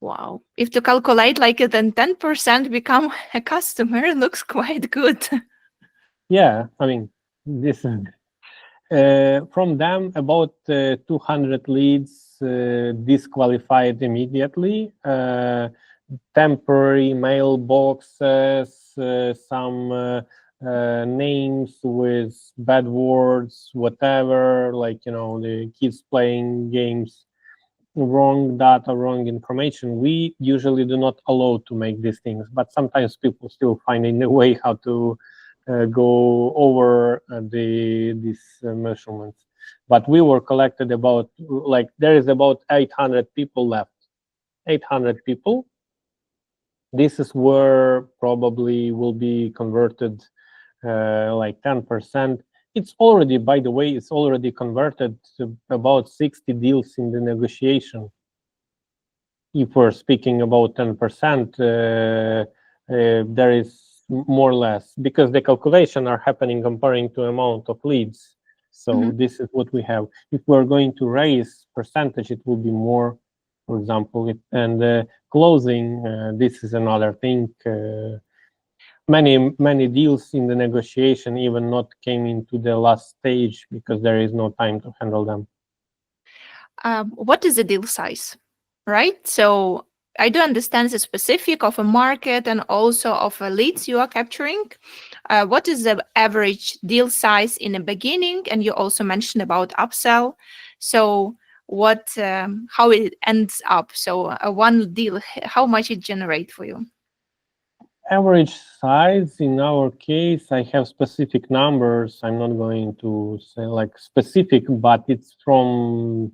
Wow. If to calculate like then 10% become a customer, looks quite good. Yeah, I mean, this From them, about 200 leads disqualified immediately. Temporary mailboxes, some names with bad words, whatever, like, the kids playing games, wrong data, wrong information. We usually do not allow to make these things, but sometimes people still finding a way how to go over these measurements. But we were collected about, like, there is about 800 people left. 800 people. This is where probably will be converted like 10%. It's already, by the way, it's already converted to about 60 deals in the negotiation. If we're speaking about 10%, there is more or less, because the calculation are happening comparing to amount of leads. So this is what we have. If we're going to raise percentage, it will be more, for example. And closing, this is another thing. Many deals in the negotiation even not came into the last stage because there is no time to handle them. What is the deal size, right? So I do understand the specific of a market and also of a leads you are capturing. What is the average deal size in the beginning? And you also mentioned about upsell. So how it ends up? So one deal, how much it generate for you? Average size in our case, I have specific numbers. I'm not going to say like specific, but it's from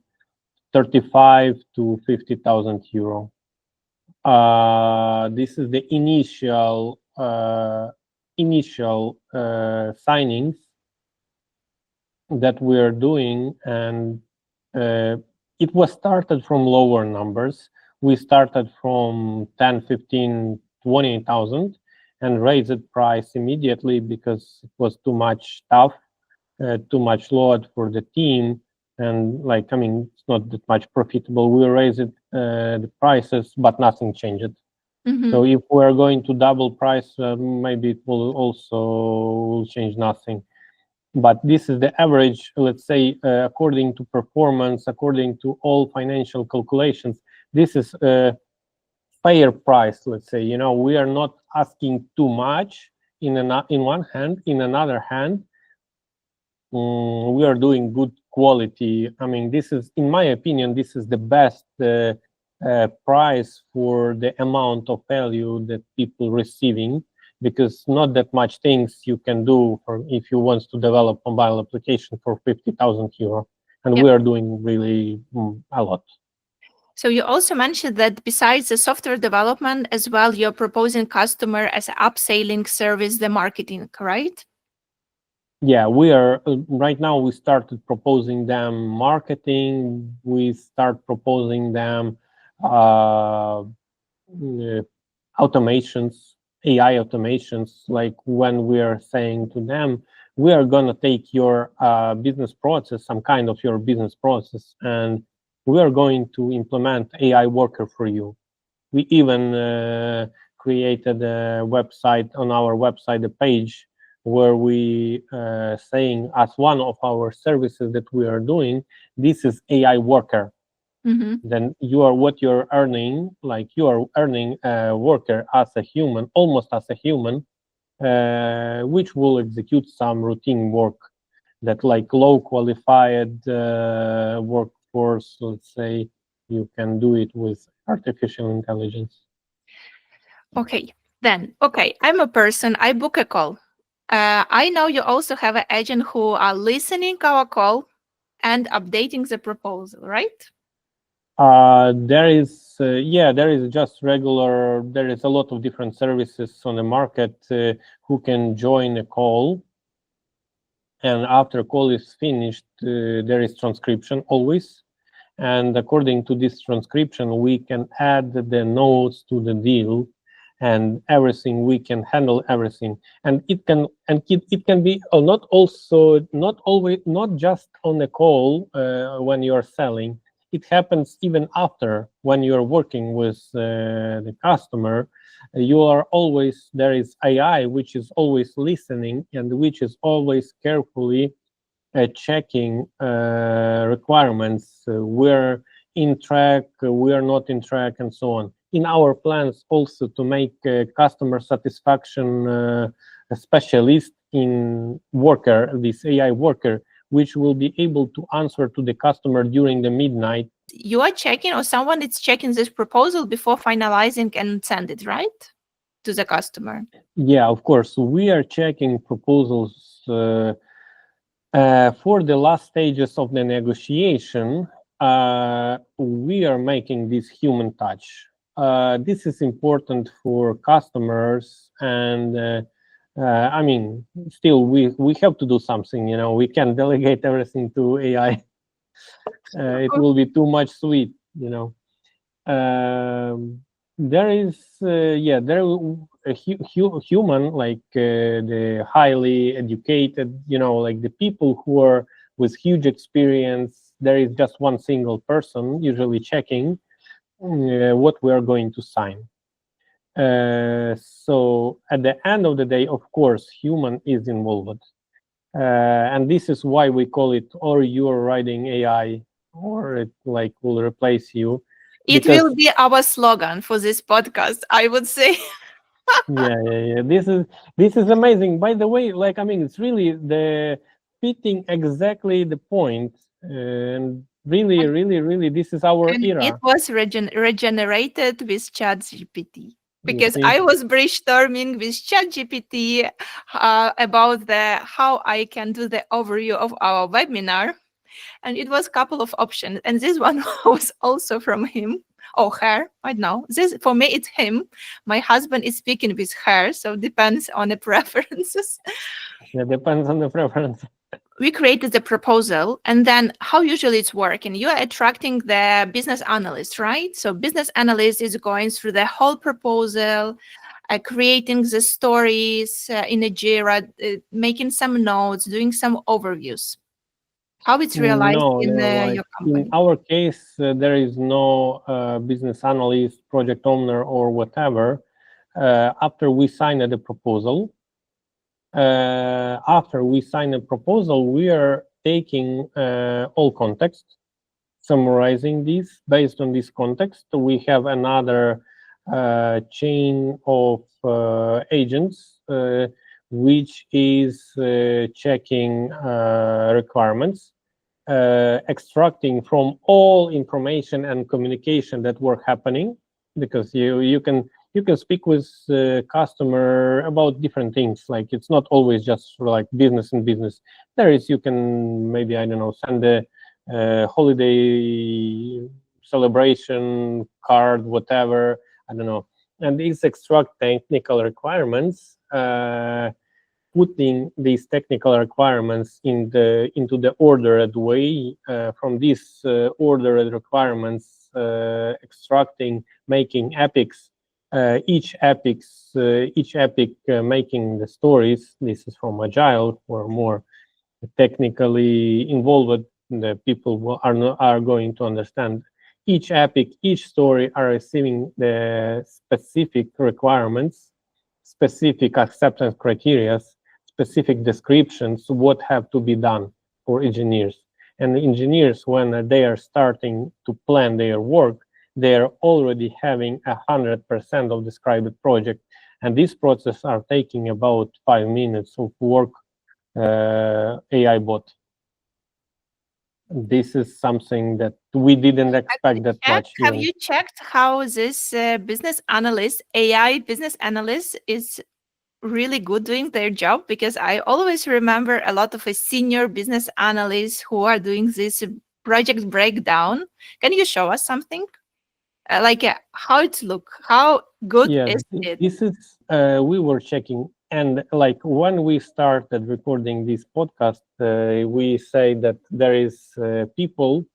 35 to 50,000 euro. This is the initial signings that we are doing, and it was started from lower numbers. We started from 10, 15, 20,000 and raised the price immediately because it was too much stuff, too much load for the team. And it's not that much profitable. We raised the prices, but nothing changed. So if we're going to double price, maybe it will change nothing. But this is the average, let's say, according to performance, according to all financial calculations. This is a fair price, let's say. We are not asking too much in one hand. In another hand, we are doing good quality. I mean, this is, in my opinion, this is the best price for the amount of value that people receiving, because not that much things you can do for if you want to develop mobile application for 50,000 euro, and Yeah. we are doing really a lot. So you also mentioned that besides the software development as well, you're proposing customer as an upselling service, the marketing, right? Yeah, we are right now. We started proposing them marketing. We start proposing them uh, automations, AI automations. Like when we are saying to them, we are gonna take your business process, some kind of your business process, and we are going to implement AI worker for you. We even created a website, on our website, a page where we saying as one of our services that we are doing, this is AI worker. Then what you're earning, like you are earning a worker as a human, almost as a human, which will execute some routine work that, like, low qualified workforce, let's say, you can do it with artificial intelligence. Okay, then, okay, I'm a person, I book a call. I know you also have an agent who are listening our call and updating the proposal, right? There is just regular, there is a lot of different services on the market who can join a call. And after call is finished, there is transcription always. And according to this transcription, we can add the notes to the deal and everything. We can handle everything, and it can be not also not always not just on a call when you are selling. It happens even after, when you are working with the customer. You are always, there is AI which is always listening and which is always carefully checking requirements, we're in track, we are not in track, and so on. In our plans also to make customer satisfaction a specialist in worker, this AI worker, which will be able to answer to the customer during the midnight. You are checking, or someone is checking this proposal before finalizing and send it, right? To the customer. Yeah, of course. We are checking proposals for the last stages of the negotiation. We are making this human touch. This is important for customers, and I mean, still, we have to do something. You know, we can't delegate everything to AI. It will be too much sweet. You know. There is yeah, there a human, like the highly educated, you know, like the people who are with huge experience. There is just one single person usually checking what we are going to sign. So at the end of the day, of course, human is involved, and this is why we call it, or you are writing AI, or it like will replace you, It will because be our slogan for this podcast, I would say. yeah. This is amazing. By the way, like I mean, it's really the fitting exactly the point, and really, and, really, really, this is our and it era. was regenerated with ChatGPT. You Because see? I was brainstorming with ChatGPT about the how I can do the overview of our webinar, and it was a couple of options, and this one was also from him or her. I don't know. This for me, it's him. My husband is speaking with her, so depends on the preferences. It depends on the preference. We created the proposal, and then how usually it's working, you are attracting the business analyst, right? So business analyst is going through the whole proposal, creating the stories in a Jira, making some notes, doing some overviews. How it's realized No, in no. Like your in company? our case, there is no business analyst, project owner, or whatever. After we sign the proposal, we are taking all context, summarizing this. Based on this context, we have another chain of agents, which is checking requirements, extracting from all information and communication that were happening, because you can speak with customer about different things. Like it's not always just for like business and business. There is, you can maybe, I don't know, send a holiday celebration card, whatever, I don't know. And these extract technical requirements, putting these technical requirements into the ordered way, from these ordered requirements, extracting, making epics, each epic making the stories. This is from agile, or more technically involved, the people are going to understand. Each epic, each story are receiving the specific requirements, specific acceptance criteria, specific descriptions, what have to be done for engineers. And the engineers, when they are starting to plan their work, they are already having 100% of described project. And these processes are taking about 5 minutes of work, AI bot. This is something that we didn't expect that much Have even. you checked how this business analyst, AI business analyst, is really good doing their job? Because I always remember a lot of senior business analysts who are doing this project breakdown. Can you show us something? How it look? How good Yeah, is it? this is, we were checking, and like when we started recording this podcast, we say that there is people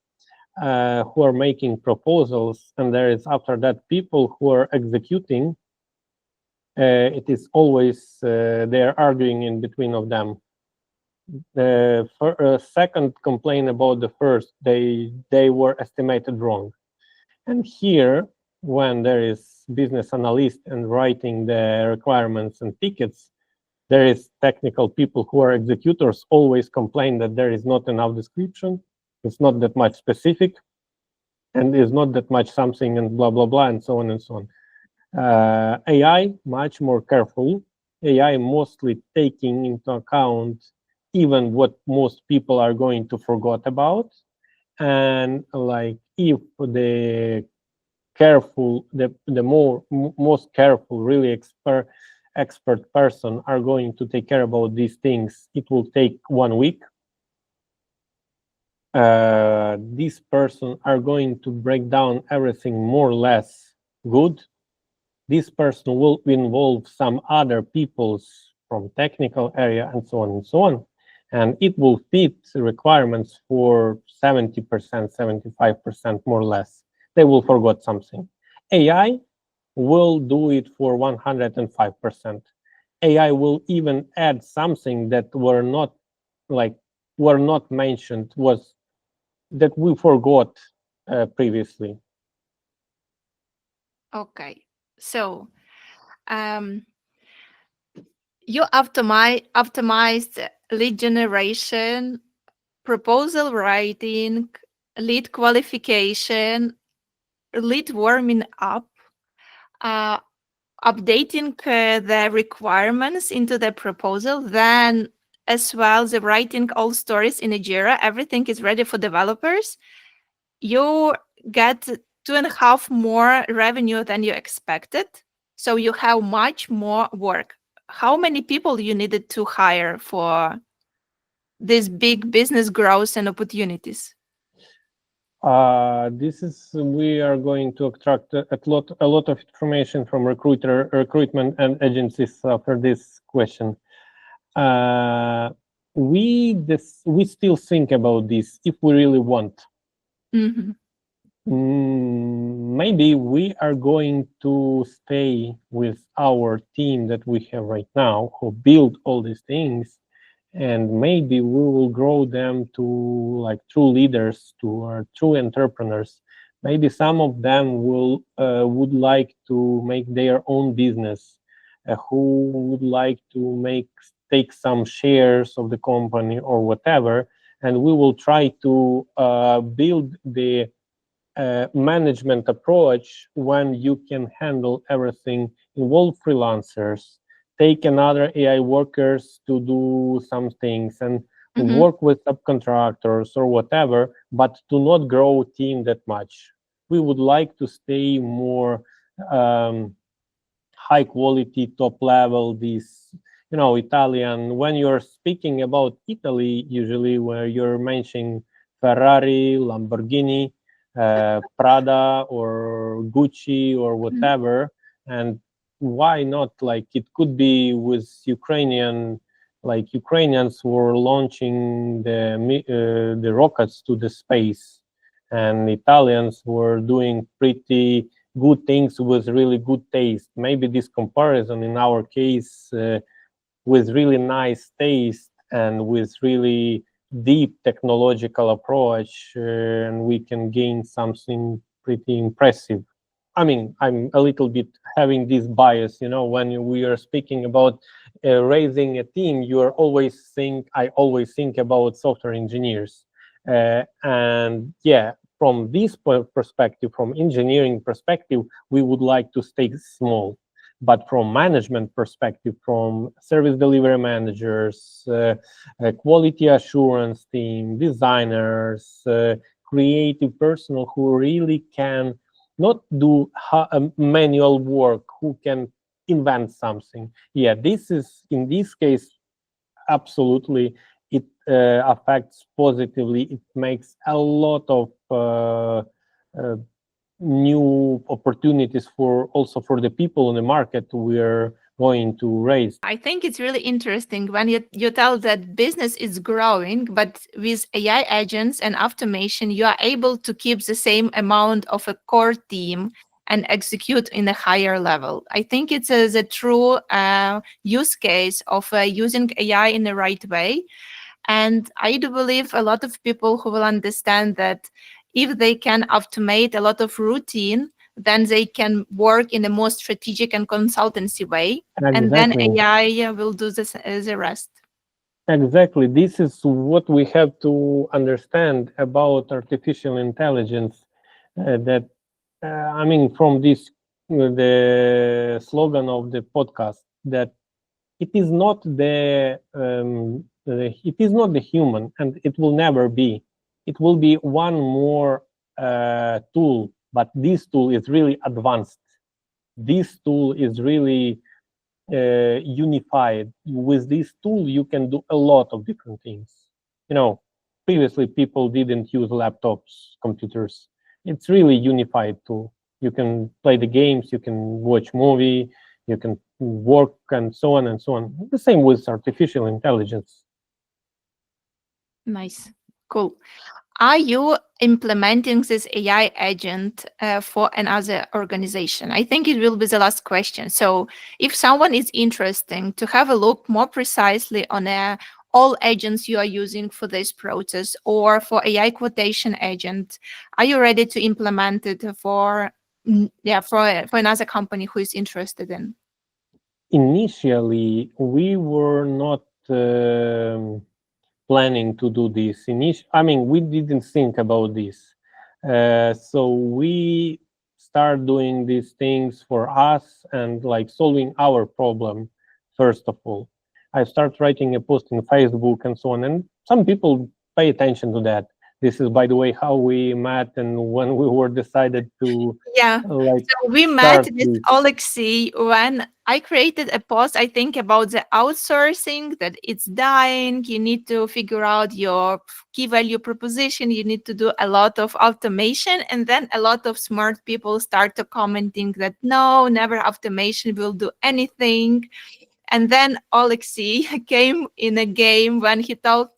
who are making proposals, and there is after that people who are executing. It is always they are arguing in between of them. The second complain about the first, they were estimated wrong. And here, when there is business analyst and writing the requirements and tickets, There is technical people who are executors always complain that there is not enough description. It's not that much specific, and is not that much something, and blah blah blah, and so on and so on. AI much more careful. AI mostly taking into account even what most people are going to forget about, and like if the most careful, really expert person are going to take care about these things, it will take 1 week. This person are going to break down everything more or less good. This person will involve some other peoples from technical area and so on and so on. And it will fit requirements for 70%, 75% more or less. They will forget something. AI will do it for 105%. AI will even add something that were not mentioned, was that we forgot previously. Okay. So um, you optimized lead generation, proposal writing, lead qualification, lead warming up, uh, updating the requirements into the proposal, then as well the writing all stories in a Jira. Everything is ready for developers. You get 2.5 more revenue than you expected. So you have much more work. How many people you needed to hire for this big business growth and opportunities? This is we are going to extract a lot of information from recruitment and agencies for this question. Uh, we still think about this if we really want. Mhm. Maybe we are going to stay with our team that we have right now, who build all these things, and maybe we will grow them to like true leaders, to true entrepreneurs. Maybe some of them will would like to make their own business, who would like to take some shares of the company or whatever, and we will try to build the management approach when you can handle everything, involve freelancers, take another AI workers to do some things, and Mhm. work with subcontractors or whatever, but do not grow team that much. We would like to stay more high quality, top level, these, Italian. When you're speaking about Italy, usually where you're mentioning Ferrari, Lamborghini, Prada, or Gucci, or Mhm. whatever, and why not? Like it could be with Ukrainian, like Ukrainians were launching the rockets to the space, and Italians were doing pretty good things with really good taste. Maybe this comparison in our case with really nice taste and with really deep technological approach, and we can gain something pretty impressive. I mean, I'm a little bit having this bias, when we are speaking about raising a team, I always think about software engineers. And yeah, from this perspective, from engineering perspective, we would like to stay small. But from management perspective, from service delivery managers, quality assurance team, designers, creative personnel who really can not do manual work, who can invent something. Yeah, this is in this case absolutely it affects positively. It makes a lot of uh, new opportunities for also for the people in the market we're going to raise. I think it's really interesting when you tell that business is growing, but with AI agents and automation, you are able to keep the same amount of a core team and execute in a higher level. I think it's the true use case of using AI in the right way. And I do believe a lot of people who will understand that if they can automate a lot of routine, then they can work in a more strategic and consultancy way, and then Exactly. AI will do the rest. Exactly. This is what we have to understand about artificial intelligence. That I mean, from this, the slogan of the podcast, that it is not the human, and it will never be. It will be one more tool, but this tool is really advanced. This tool is really unified. With this tool, you can do a lot of different things. You know, previously people didn't use laptops, computers. It's really unified tool. You can play the games, you can watch movie, you can work, and so on and so on. The same with artificial intelligence. Nice. Cool. Are you implementing this AI agent for another organization? I think it will be the last question. So, if someone is interested to have a look more precisely on all agents you are using for this process or for AI quotation agent, are you ready to implement it for for another company who is interested in? Initially, we were not planning to do this. I mean, we didn't think about this. So we start doing these things for us and like solving our problem first of all. I start writing a post in Facebook and so on, and some people pay attention to that. This is, by the way, how we met and when we were decided to Yeah. like So we met start with this. Oleksii when I created a post, I think, about the outsourcing, that it's dying. You need to figure out your key value proposition. You need to do a lot of automation. And then a lot of smart people start to commenting that no, never automation will do anything. And then Oleksii came in a game when he told,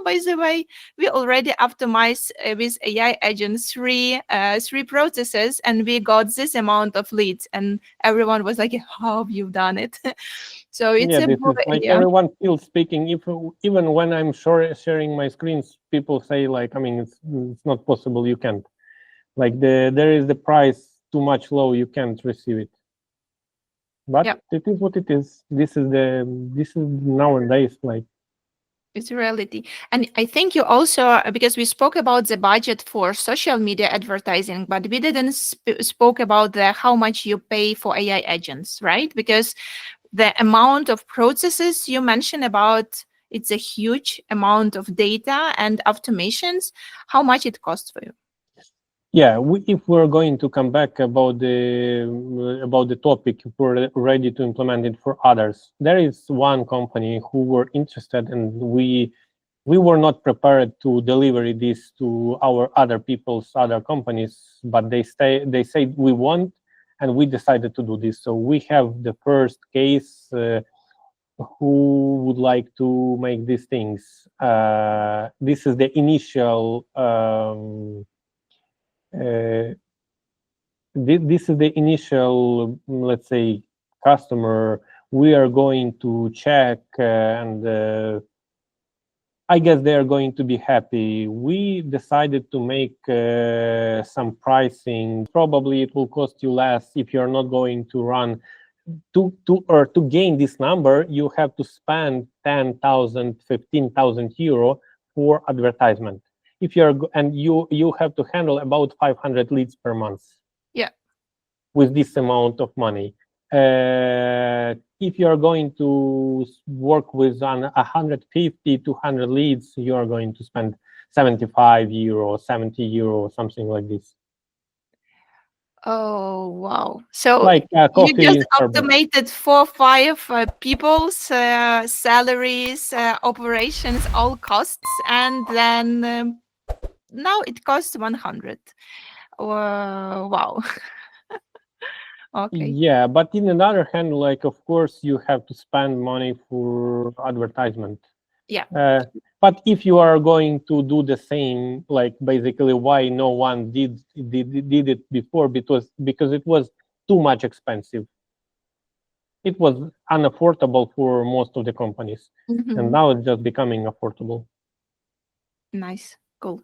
by the way, we already optimized with AI agents three processes, and we got this amount of leads. And everyone was like, "How have you done it?" So it's Yeah, a this is like yeah, everyone feels speaking. If even when I'm sharing my screens, people say like, I mean, it's not possible. You can't. Like there is the price too much low. You can't receive it. But yeah. it is what it is. This is nowadays like. It's a reality. And I think you also, because we spoke about the budget for social media advertising, but we didn't spoke about the how much you pay for AI agents, right? Because the amount of processes you mentioned about, it's a huge amount of data and automations. How much it costs for you? Yeah, if we're going to come back about the topic, if we're ready to implement it for others, there is one company who were interested, and we were not prepared to deliver this to our other companies, but they said we want, and we decided to do this. So we have the first case who would like to make these things. This is the initial. Uh, this is the initial, let's say, customer. We are going to check, and I guess they are going to be happy. We decided to make some pricing. Probably it will cost you less if you're not going to run to gain this number. You have to spend 10,000, 15,000 euro for advertisement. If you're and you have to handle about 500 leads per month Yeah. with this amount of money. If you are going to work with 150 to 100 leads, you are going to spend 75 euro, 70 euro, something like this. Oh, wow. So Like you coffee just in Starbucks. automated 4 5 people's salaries, operations, all costs, and then now it costs 100. Wow. Okay. Yeah, but in another hand, like of course you have to spend money for advertisement. Yeah. Uh, but if you are going to do the same, like basically why no one did it before, because it was too much expensive. It was unaffordable for most of the companies, and Mhm. now it's just becoming affordable. Nice. Cool.